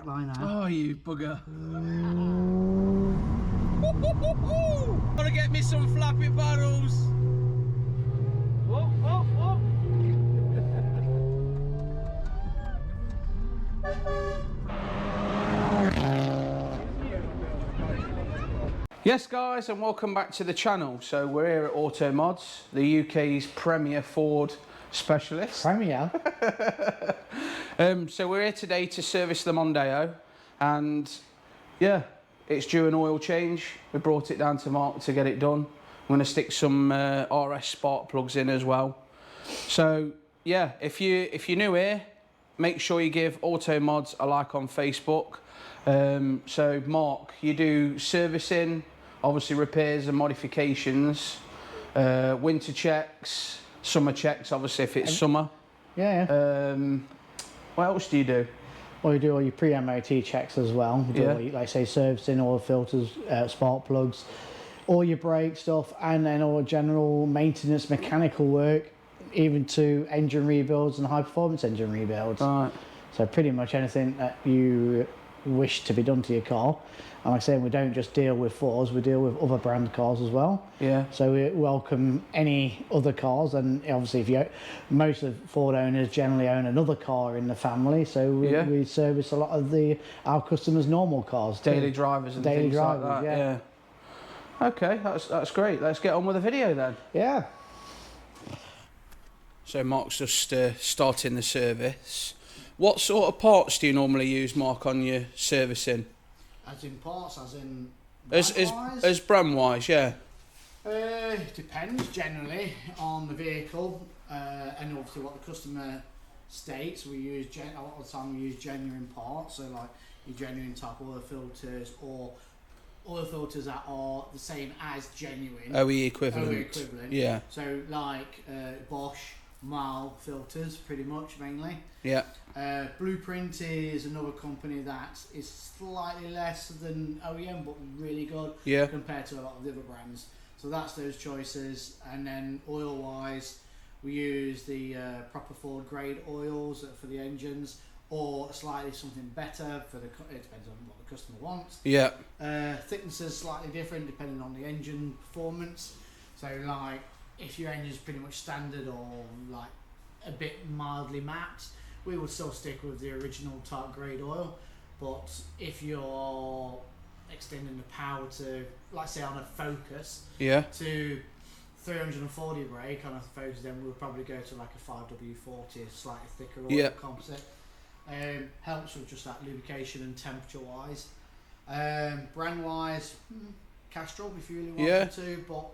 black line now. Oh, you bugger. Gotta get me some flappy paddles. Whoa, whoa, whoa. Yes guys, and welcome back to the channel. So we're here at Automodz, the UK's premier Ford specialist. Premier? So we're here today to service the Mondeo, and yeah, it's due an oil change. We brought it down to Mark to get it done. I'm going to stick some RS spark plugs in as well. So yeah, if you're new here, make sure you give Automodz a like on Facebook. So Mark, you do servicing, obviously repairs and modifications, winter checks, summer checks, obviously if it's summer. Yeah. What else do you do? Well, you do all your pre-MOT checks as well. You do all your, like I say, servicing, oil filters, spark plugs, all your brake stuff, and then all general maintenance, mechanical work, even to engine rebuilds and high-performance engine rebuilds. Right. So pretty much anything that you wish to be done to your car. And like I say, we don't just deal with Fords, we deal with other brand cars as well. Yeah. So we welcome any other cars, and obviously most of Ford owners generally own another car in the family, so we service a lot of our customers' normal cars too. Daily drivers and things like that. Yeah. Okay, that's great. Let's get on with the video then. Yeah. So Mark's just starting the service. What sort of parts do you normally use, Mark, on your servicing? As in parts, as in As brand wise, yeah. Depends generally on the vehicle and obviously what the customer states. We use a lot of the time we use genuine parts, so like your genuine type oil filters or oil filters that are the same as genuine. OE equivalent. OE equivalent. Yeah. So like Bosch, Marl filters, pretty much mainly. Yeah. Blueprint is another company that is slightly less than OEM, but really good compared to a lot of the other brands. So that's those choices. And then oil wise, we use the proper Ford grade oils for the engines, or slightly something better for the. It depends on what the customer wants. Yeah. Thicknesses slightly different depending on the engine performance. So like if your engine's pretty much standard or like a bit mildly matte, we would still stick with the original type grade oil. But if you're extending the power to, like say on a Focus, to 340 brake on a Focus, then we'll probably go to like a 5W40, a slightly thicker oil composite. Helps with just that lubrication and temperature wise. Brand wise, Castrol if you really wanted to, but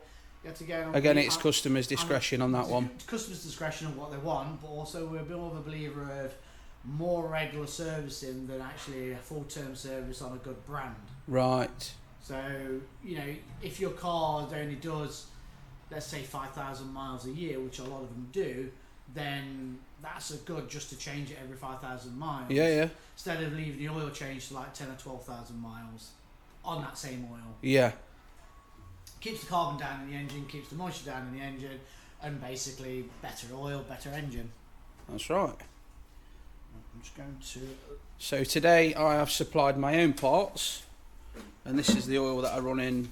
you have to go again, it's customers' discretion on that one. Customers' discretion on what they want, but also we're more of a believer of more regular servicing than actually a full-term service on a good brand. Right. So, you know, if your car only does, let's say 5,000 miles a year, which a lot of them do, then that's a good just to change it every 5,000 miles. Yeah. Instead of leaving the oil change to like 10 or 12,000 miles on that same oil. Yeah. Keeps the carbon down in the engine, keeps the moisture down in the engine, and basically better oil, better engine. That's right. I'm just going to... So today I have supplied my own parts, and this is the oil that I run in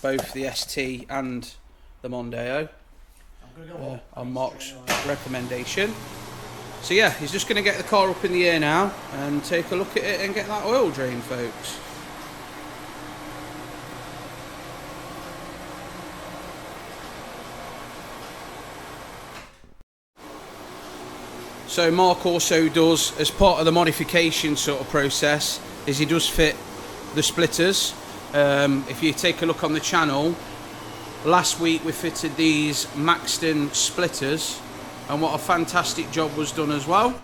both the ST and the Mondeo. I'm going to go on Mark's recommendation. So yeah, he's just going to get the car up in the air now and take a look at it and get that oil drain, folks. So Mark also does, as part of the modification sort of process, is he does fit the splitters. If you take a look on the channel, last week we fitted these Maxton splitters, and what a fantastic job was done as well.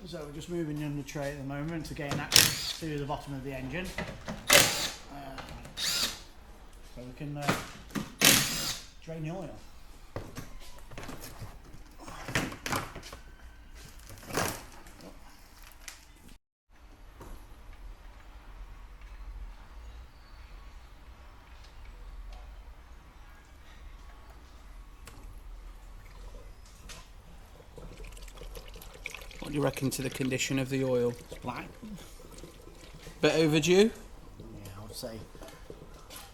So we're just moving in the tray at the moment to gain access to the bottom of the engine. So we can drain the oil. What do you reckon to the condition of the oil? It's black. Bit overdue? Yeah, I would say.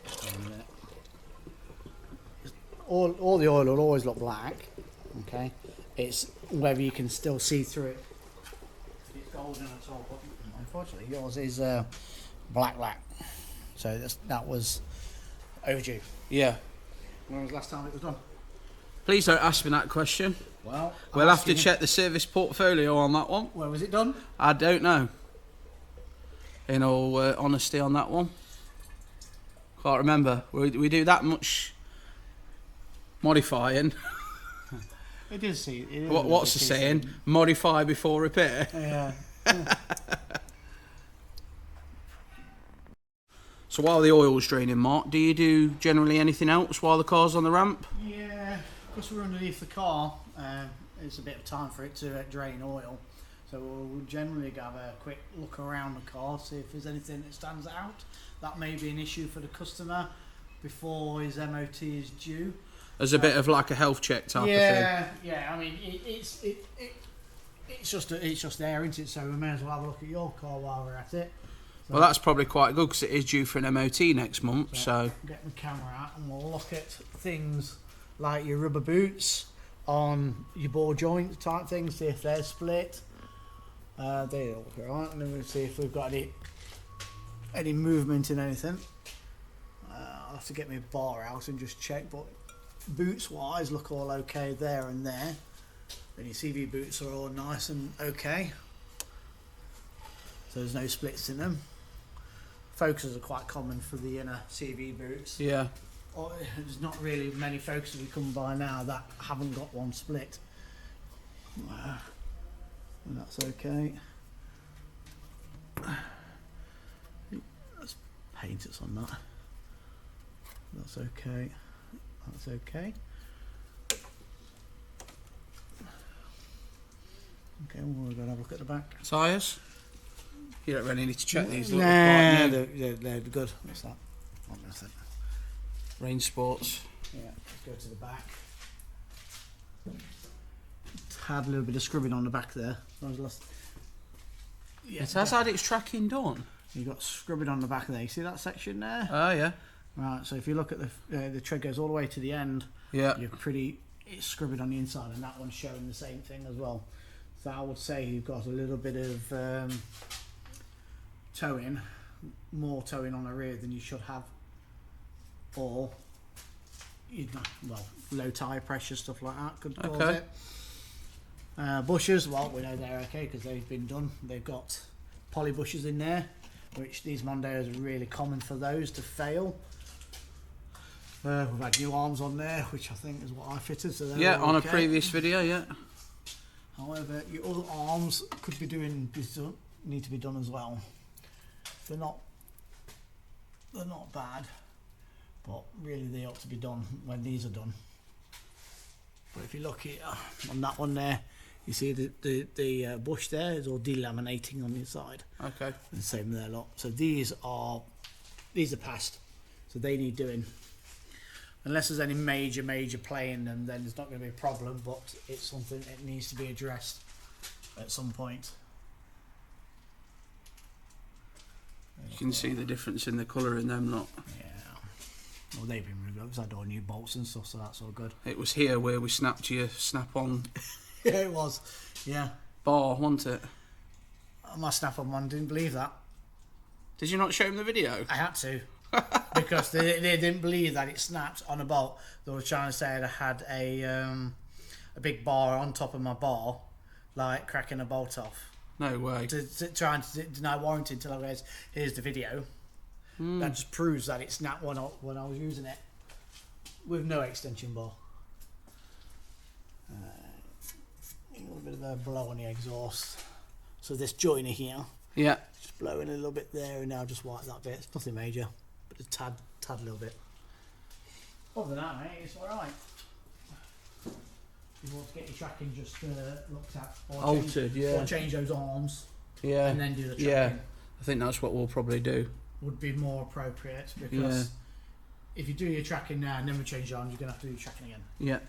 Just wait a minute. All the oil will always look black. Okay, it's whether you can still see through it. It's golden at all, but unfortunately yours is black. So that was overdue. Yeah. When was the last time it was done? Please don't ask me that question. Well, we'll have to check the service portfolio on that one. Where was it done? I don't know. In all honesty on that one. Can't remember. We do that much modifying. It is. What's the saying? Modify before repair. Yeah. So while the oil's draining, Mark, do you do generally anything else while the car's on the ramp? Yeah, because we're underneath the car, it's a bit of time for it to drain oil. So we'll generally have a quick look around the car, see if there's anything that stands out. That may be an issue for the customer before his MOT is due. As a bit of like a health check type of thing. Yeah. I mean, it's just there, isn't it? So we may as well have a look at your car while we're at it. So, well, that's probably quite good because it is due for an MOT next month. So get the camera out and we'll look at things like your rubber boots on your ball joint type things, see if they're split. They look alright, and then we'll see if we've got any movement in anything. I'll have to get my bar out and just check, but boots wise look all okay there and there. And your CV boots are all nice and okay, so there's no splits in them. Focuses are quite common for the inner CV boots. Yeah. There's not really many focuses we come by now that haven't got one split. And that's okay. Let's paint it on that. That's okay. That's okay. Okay, well, we're going to have a look at the back. Tyres? You don't really need to check these. Nah, they're good. What's that? What was it? Range Sports. Yeah, let's go to the back. Had a little bit of scrubbing on the back there. Yeah, it has had its tracking done. You got scrubbing on the back there. You see that section there? Oh yeah. Right. So if you look at the tread goes all the way to the end. Yeah. It's scrubbing on the inside, and that one's showing the same thing as well. So I would say you've got a little bit of towing, more towing on the rear than you should have, or low tyre pressure, stuff like that could cause it. Bushes, well, we know they're okay because they've been done. They've got poly bushes in there, which these Mondeos are really common for those to fail. We've had new arms on there, which I think is what I fitted. So yeah, on a previous video, yeah. However, your other arms could need to be done as well. They're not bad, but really they ought to be done when these are done. But if you look here on that one there, you see the bush there is all delaminating on the inside. Okay. And the same there lot. So these are past, so they need doing. Unless there's any major play in them, then there's not going to be a problem, but it's something that needs to be addressed at some point. You can see the difference in the colour in them lot. Yeah. Well, they've been removed. I've had all new bolts and stuff, so that's all good. It was here where we snapped your snap-on. Yeah, it was. Yeah. Bar, wasn't it? My snap-on one didn't believe that. Did you not show him the video? I had to. Because they didn't believe that it snapped on a bolt. They were trying to say I had a big bar on top of my bar, like cracking a bolt off. No way. Trying to deny warranty until I goes, here's the video. That just proves that it snapped when I was using it with no extension bar. A little bit of a blow on the exhaust. So this joiner here, yeah, just blowing a little bit there, and now just wipe that bit. It's nothing major, but a tad little bit. Other than that, mate, it's all right. You want to get your tracking just looked at, or altered, or change those arms, yeah, and then do the tracking. Yeah, I think that's what we'll probably do. Would be more appropriate, because if you do your tracking now and then we change your arms, you're going to have to do your tracking again. Yeah.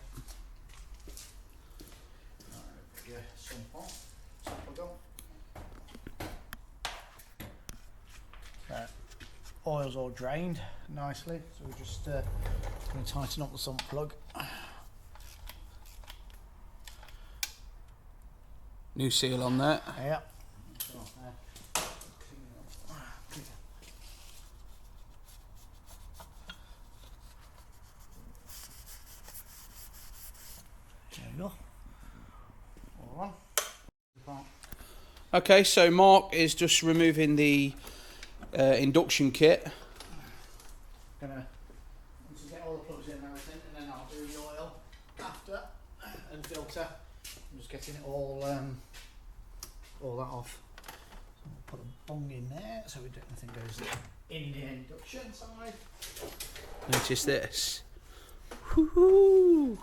Alright, oil's all drained nicely, so we're just going to tighten up the sump plug. New seal on there. Yeah. There we go. All on. Okay, so Mark is just removing the induction kit. Once you get all the plugs in and everything, and then I'll do the oil after and filter. I'm just getting it all that off. So we'll put a bung in there so we don't nothing goes in the induction side. Notice this. Woohoo!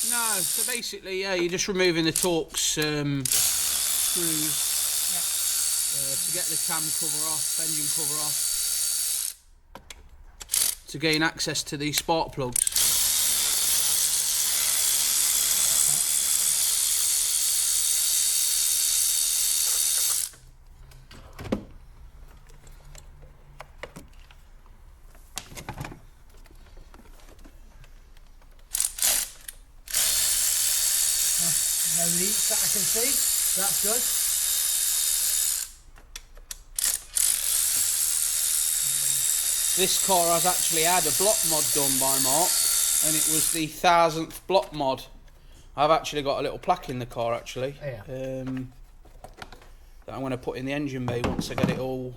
No, so basically, yeah, you're just removing the Torx screws to get the cam cover off, engine cover off, to gain access to these spark plugs. No leaks that I can see, so that's good. This car has actually had a block mod done by Mark, and it was the 1000th block mod. I've actually got a little plaque in the car actually, that I'm going to put in the engine bay once I get it all.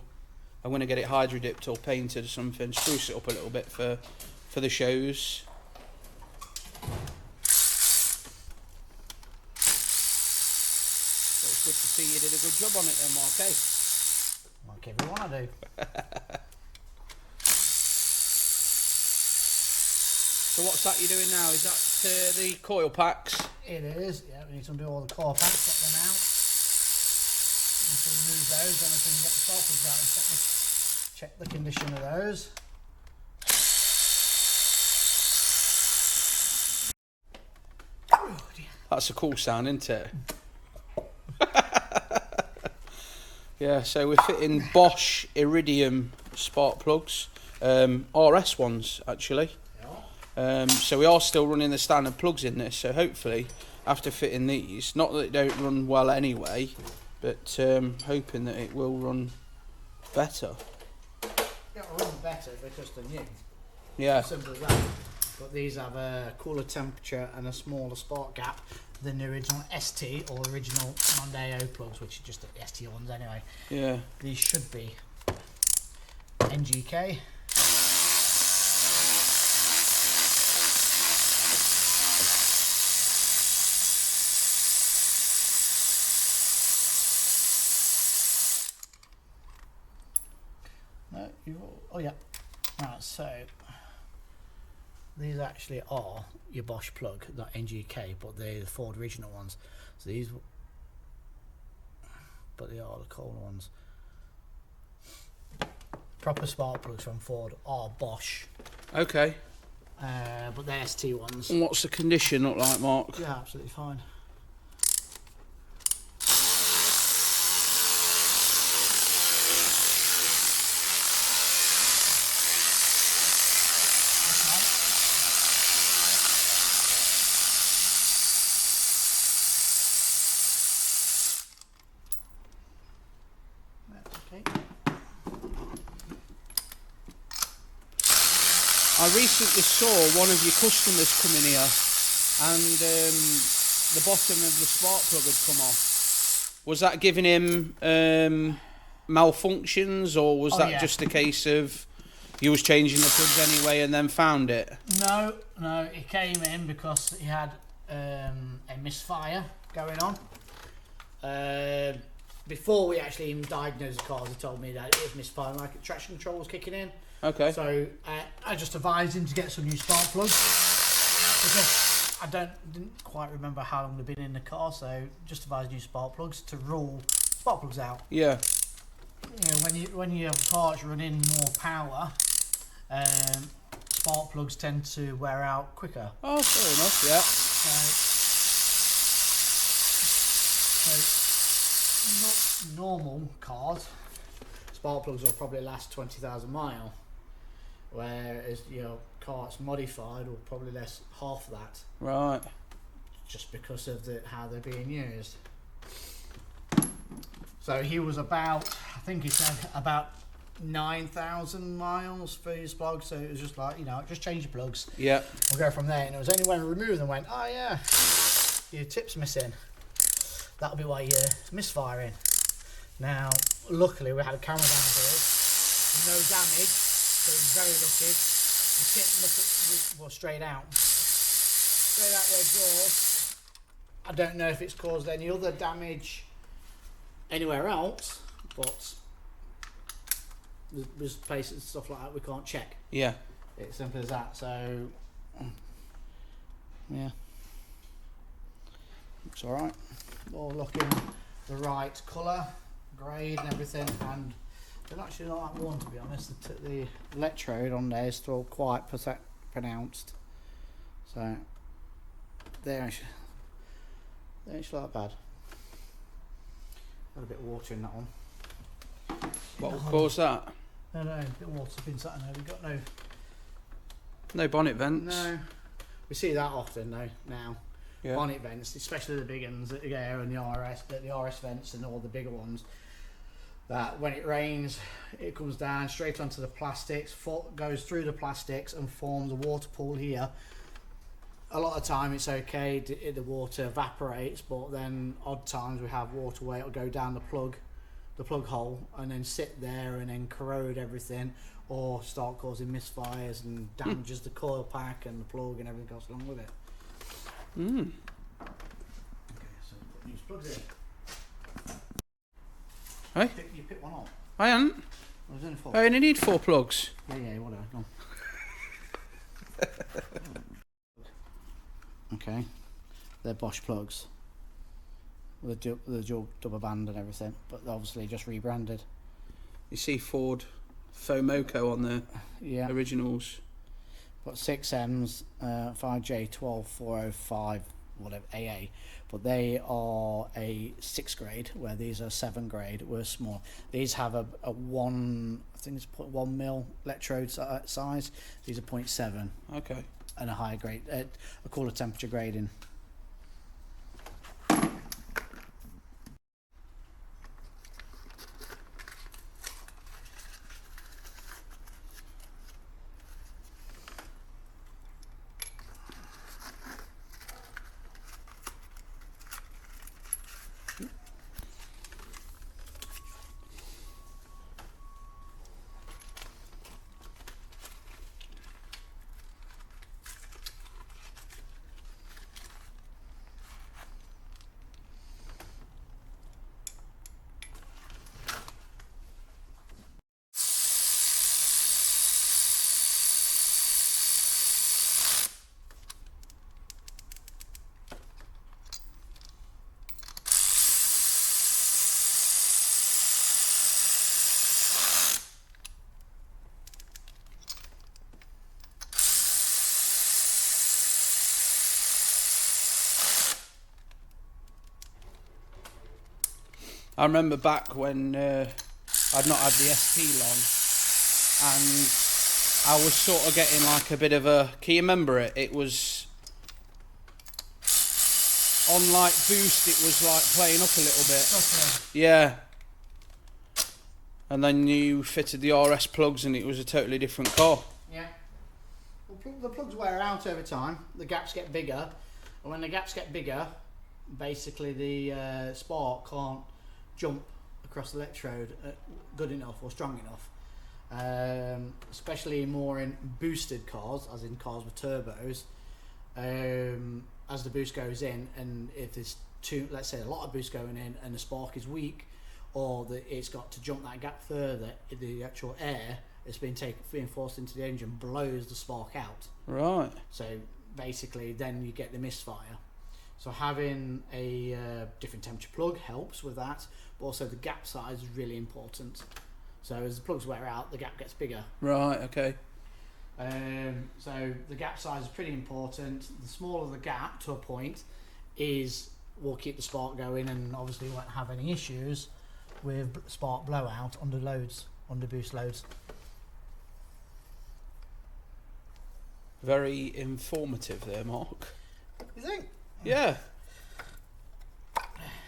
I'm going to get it hydro dipped or painted or something, spruce it up a little bit for the shows. Good to see you did a good job on it then, Mark, eh? Like everyone I do. So what's that you're doing now? Is that the coil packs? It is, yeah, we need to undo all the coil packs, get them out. Once we remove those, then we can get the spark plugs out and check the condition of those. Oh, dear. That's a cool sound, isn't it? Yeah, so we're fitting Bosch Iridium spark plugs, RS ones actually. So we are still running the standard plugs in this, so hopefully after fitting these, not that they don't run well anyway, but hoping that it will run better. It'll run better because they're new. Yeah. Simple as that. But these have a cooler temperature and a smaller spark gap than the original ST or original Mondeo plugs, which are just the ST ones anyway. Yeah. These should be NGK. No, oh yeah. Right, so these actually are your Bosch plug, not NGK, but they're the Ford original ones. So these, but they are the cold ones. Proper spark plugs from Ford are Bosch. Okay. But they're ST ones. And what's the condition look like, Mark? Yeah, absolutely fine. I recently saw one of your customers come in here and the bottom of the spark plug had come off. Was that giving him malfunctions, or was that just a case of you was changing the plugs anyway and then found it? No, he came in because he had a misfire going on. before we actually even diagnosed the cars, he told me that it was misfiring, like traction control was kicking in. Okay. So I just advised him to get some new spark plugs, because I didn't quite remember how long they've been in the car. So just advised new spark plugs to rule spark plugs out. Yeah. You know, when you have cars running more power, spark plugs tend to wear out quicker. Oh, fair enough. Yeah. So not normal cars, spark plugs will probably last 20,000 miles, whereas your car that's modified will probably last half that. Right. Just because of how they're being used. So he was about, I think he said about 9,000 miles for his plugs. So it was just like, just change the plugs. Yeah. We'll go from there. And it was only when we removed them went, oh yeah, your tip's missing. That'll be why you're misfiring. Now, luckily we had a camera down here, no damage, so we're very lucky. The tip was straight out the exhaust. I don't know if it's caused any other damage anywhere else, but there's places and stuff like that we can't check. Yeah. It's simple as that. So yeah, it's all right. All looking the right colour, grade and everything, and they're actually not that worn, to be honest. The electrode on there is still quite pronounced, so they're actually not bad. Got a bit of water in that one. What will cause that? No, a bit of water's been sat in there. We've got no bonnet vents. No, we see that often though now. Yeah. Bonnet vents, especially the big ones that go and the RS vents and all the bigger ones. That when it rains, it comes down straight onto the plastics, goes through the plastics and forms a water pool here. A lot of time it's okay, the water evaporates, but then odd times we have water where it'll go down the plug hole and then sit there and then corrode everything, or start causing misfires and damages the coil pack and the plug and everything else along with it. Mm. Okay, so put these plugs in. Hey? You pick one up. I hadn't. There's only 4. I only need 4 plugs. Yeah, whatever. Go on. Okay, they're Bosch plugs with the dual double band and everything, but obviously just rebranded. You see Ford Fomoco on the originals. Got 6Ms, 5J12405, whatever, AA, but they are a 6 grade, where these are 7 grade. We're small. These have a 1, I think it's 0.1 mil electrode size. These are 0.7. Okay. And a higher grade, a cooler temperature grading. I remember back when I'd not had the SP long, and I was sort of getting like a bit of a... Can you remember it? It was... On like boost, it was like playing up a little bit. Okay. Yeah. And then you fitted the RS plugs and it was a totally different car. Yeah. Well, the plugs wear out over time. The gaps get bigger. And when the gaps get bigger, basically the spark can't jump across the electrode good enough or strong enough. Especially more in boosted cars, as in cars with turbos. As the boost goes in, and if there's let's say a lot of boost going in and the spark is weak, or that it's got to jump that gap further, the actual air that's being forced into the engine blows the spark out. Right. So basically then you get the misfire. So having a different temperature plug helps with that, but also the gap size is really important. So as the plugs wear out, the gap gets bigger. Right, okay. So the gap size is pretty important. The smaller the gap to a point will keep the spark going, and obviously you won't have any issues with spark blowout under boost loads. Very informative there, Mark. You think? Yeah.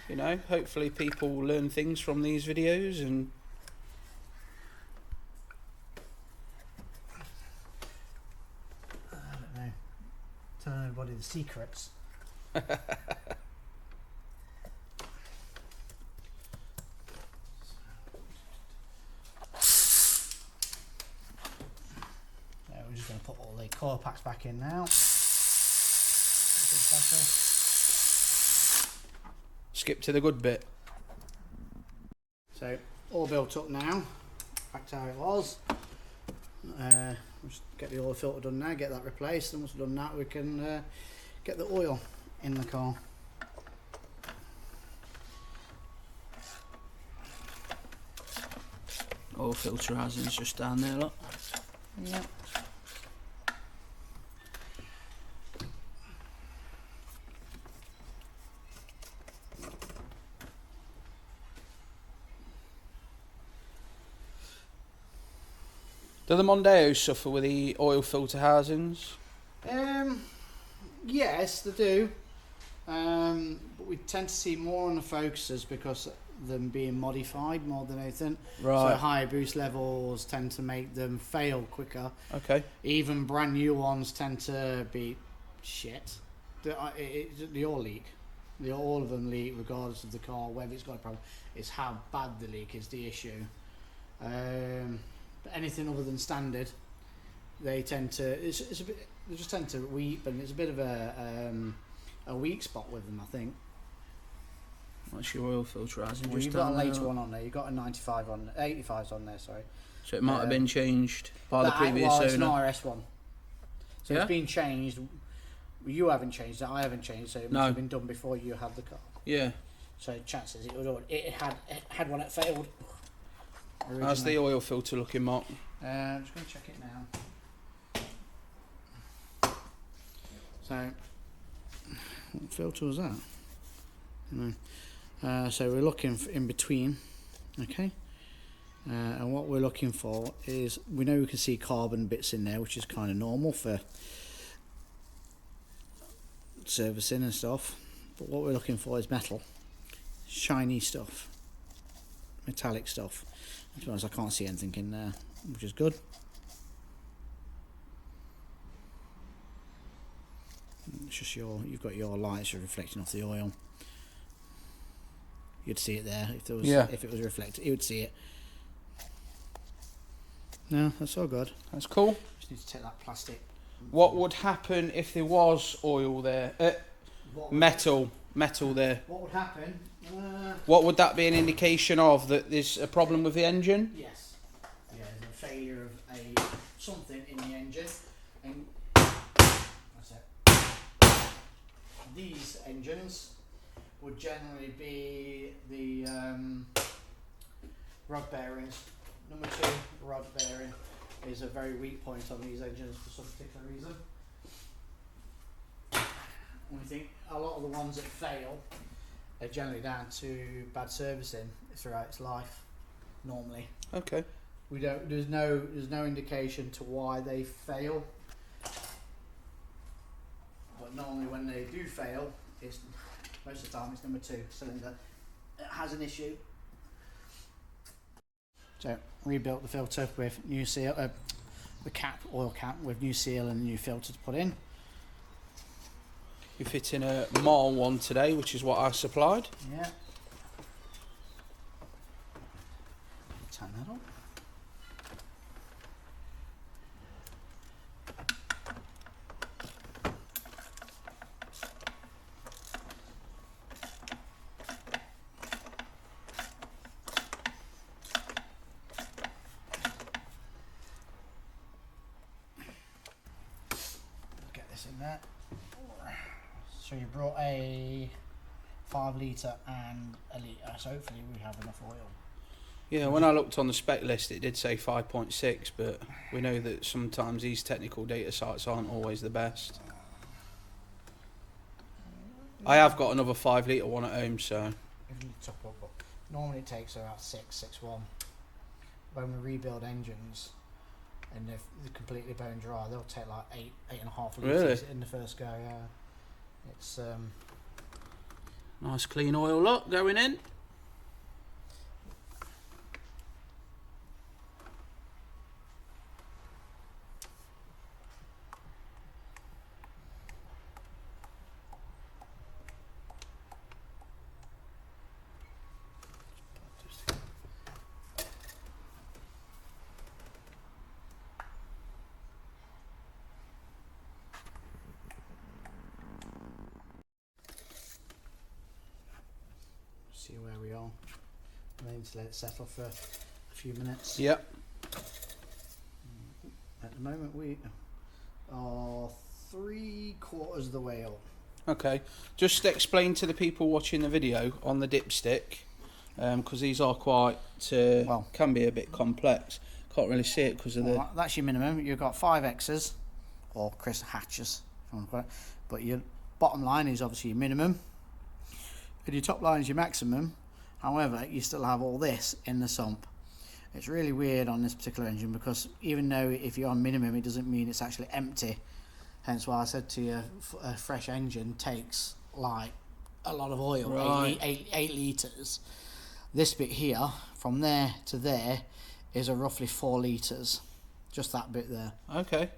You know, hopefully people learn things from these videos and... I don't know. Telling everybody the secrets. We're just going to put all the coil packs back in now. Skip to the good bit. So all built up now, back to how it was. Just get the oil filter done now, get that replaced, and once we've done that we can get the oil in the car. Oil filter housing's just down there, look. Yep. Do the Mondeos suffer with the oil filter housings? Yes, they do. But we tend to see more on the Focusers because of them being modified more than anything. Right. So higher boost levels tend to make them fail quicker. Okay. Even brand new ones tend to be shit. They all leak. All of them leak regardless of the car, whether it's got a problem. It's how bad the leak is the issue. But anything other than standard, they tend to. They just tend to weep, and it's a bit of a weak spot with them, I think. What's your oil filter housing? Well, you've got a later one on there. You've got a 95 on, 85's on there. Sorry. So it might have been changed by the previous owner. It's an RS one. So Yeah? it's been changed. You haven't changed it. I haven't changed. So it must have been done before you had the car. Yeah. So chances it had one that failed. Originally. How's the oil filter looking, Mark? I'm just going to check it now. So, what filter was that? So we're looking in between, okay? And what we're looking for is, we know we can see carbon bits in there, which is kind of normal for servicing and stuff. But what we're looking for is metal, shiny stuff, metallic stuff. To be honest, I can't see anything in there, which is good. It's just you've got your lights reflecting off the oil. You'd see it there if there was, if it was reflected, you would see it. No, that's all good. That's cool. Just need to take that plastic. What would happen if there was oil there? Metal there. What would happen? What would that be an indication of? That there's a problem with the engine? Yes. Yeah, there's a failure of something in the engine, and that's it. These engines would generally be the rod bearings. Number 2 rod bearing is a very weak point on these engines for some particular reason. And we think a lot of the ones that fail are generally down to bad servicing throughout its life. Normally, Okay. we don't. There's no indication to why they fail. But normally, when they do fail, it's most of the time it's number 2 cylinder that has an issue. So rebuilt the filter with new seal, the oil cap with new seal and new filter to put in. You're fitting a Marl one today, which is what I supplied. Yeah. Tighten that up. That's in there. So you brought a 5 litre and a litre, so hopefully we have enough oil. Yeah, when I looked on the spec list, it did say 5.6, but we know that sometimes these technical data sites aren't always the best. I have got another 5 litre one at home, so. If you top up, but normally it takes about 6.1. When we rebuild engines and they're completely bone dry, they'll take like 8.5 litres in the first go. Yeah, it's nice clean oil look going in. see where we are. I need to let it settle for a few minutes. Yep. At the moment we are 3/4 of the way up. Okay, just explain to the people watching the video on the dipstick, because these are quite, can be a bit complex. Can't really see it because of the... That's your minimum. You've got 5 X's, or Chris hatches, if you want to call it. But your bottom line is obviously your minimum, and your top line is your maximum. However, you still have all this in the sump. It's really weird on this particular engine, because even though if you're on minimum, it doesn't mean it's actually empty. Hence why I said to you, a fresh engine takes like a lot of oil, right. 8 litres. This bit here, from there to there, is a roughly 4 litres. Just that bit there. Okay.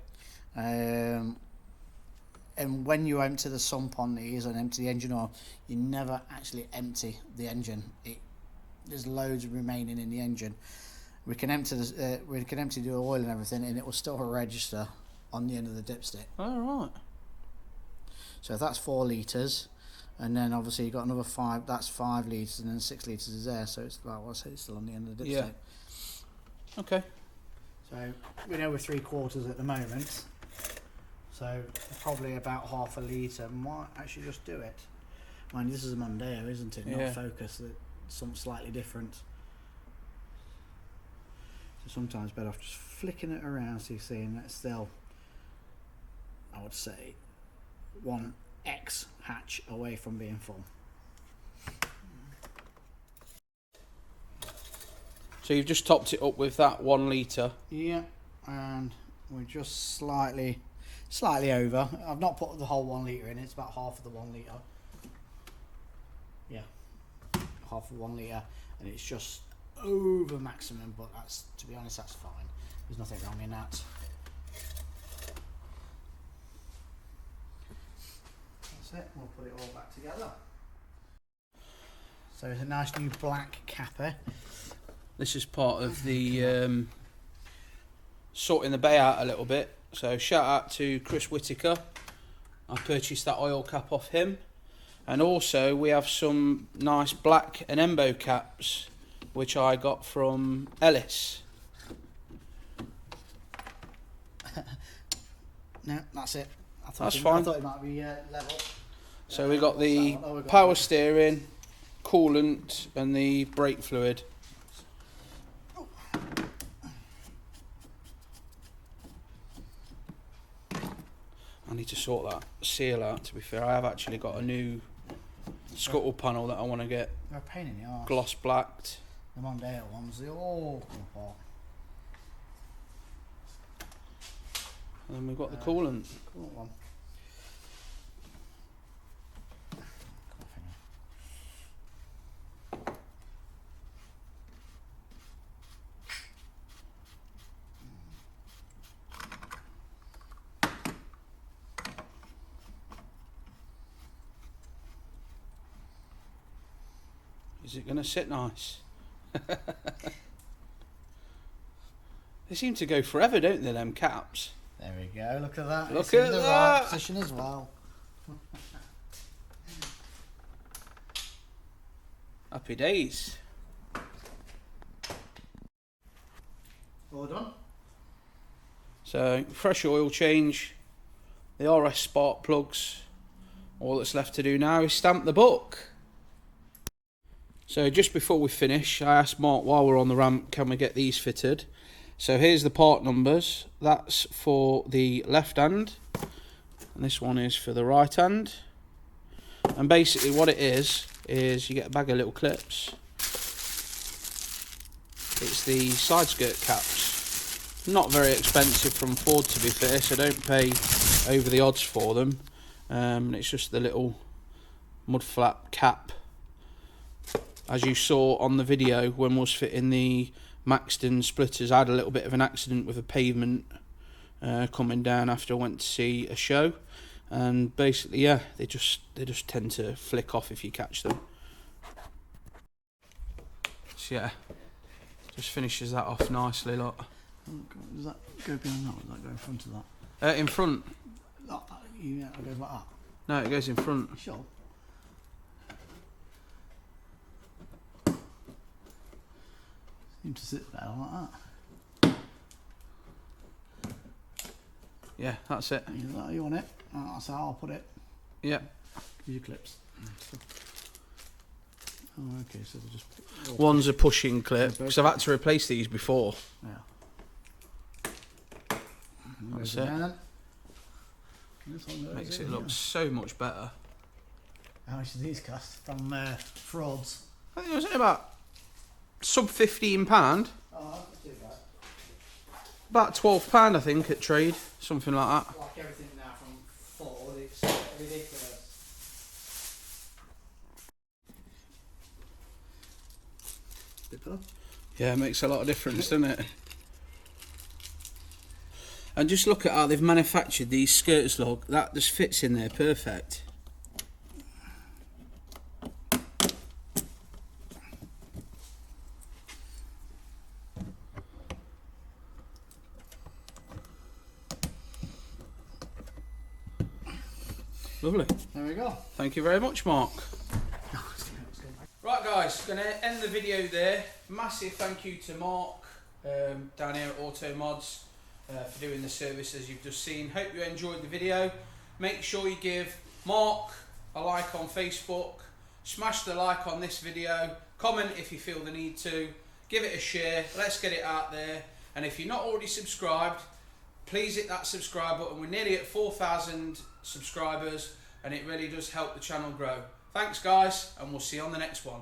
And when you empty the sump on these and empty the engine oil, you never actually empty the engine. There's loads remaining in the engine. We can empty the oil and everything, and it will still register on the end of the dipstick. All right. So that's 4 litres, and then obviously you've got another 5. That's 5 litres, and then 6 litres is there. So it's like, well, I say it's still on the end of the dipstick. Yeah. Okay. So we know we're 3/4 at the moment. So probably about half a litre. Might actually just do it. Mind, this is a Mondeo, isn't it? Not Yeah. Focus. That's something slightly different. So sometimes better off just flicking it around, so you see, and that's still, I would say, 1x hatch away from being full. So you've just topped it up with that 1 litre. Yeah, and we're just slightly over. I've not put the whole 1 litre in. It's about half of the 1 litre. Yeah, half of 1 litre, and it's just over maximum. But that's, to be honest, that's fine. There's nothing wrong in that. That's it. We'll put it all back together. So it's a nice new black capper. This is part of the sorting the bay out a little bit. So shout out to Chris Whitaker. I purchased that oil cap off him. And also we have some nice black and embo caps, which I got from Ellis. No, that's it. That's fine. I thought it might be level. So we got the power steering, coolant, and the brake fluid. I need to sort that seal out, to be fair. I have actually got a new scuttle panel that I want to get They're a pain in the arse. gloss blacked. The Mondeo ones, they all come apart. And then we've got the coolant. Cool one. Is it going to sit nice? They seem to go forever, don't they, them caps? There we go, look at that. Look it's at in the that. right position as well. Happy days. All done. So, fresh oil change, the RS spark plugs. All that's left to do now is stamp the book. So just before we finish, I asked Mark while we're on the ramp, can we get these fitted? So here's the part numbers. That's for the left hand, and this one is for the right hand. And basically what it is you get a bag of little clips. It's the side skirt caps. Not very expensive from Ford, to be fair, so don't pay over the odds for them. And it's just the little mud flap cap. As you saw on the video when we was fitting the Maxton splitters, I had a little bit of an accident with a pavement coming down after I went to see a show, and basically, yeah, they just tend to flick off if you catch them. So yeah, just finishes that off nicely, look. Does that go behind that, or does that go in front of that? In front. Yeah, it goes like that. No, it goes in front. Sure. Seems to sit better like that. Yeah, that's it. You want it? That's how I'll put it. Yeah. Give you clips. Oh, okay, so they're just... One's a pushing clip, because I've had to replace these before. Yeah. That's it. Makes it look so much better. How much do these cost from frauds? I think it was only about sub £15. Oh, that's not too bad. About £12, I think, at trade, something like that. Like everything now from Ford, it's ridiculous. Yeah, it makes a lot of difference, doesn't it? And just look at how they've manufactured these skirts, look. That just fits in there perfect. Lovely. There we go. Thank you very much, Mark. Right guys, going to end the video there. Massive thank you to Mark down here at Automodz for doing the service as you've just seen. Hope you enjoyed the video. Make sure you give Mark a like on Facebook, smash the like on this video, comment if you feel the need to, give it a share, let's get it out there. And if you're not already subscribed, please hit that subscribe button. We're nearly at 4,000 subscribers and it really does help the channel grow. Thanks guys, and we'll see you on the next one.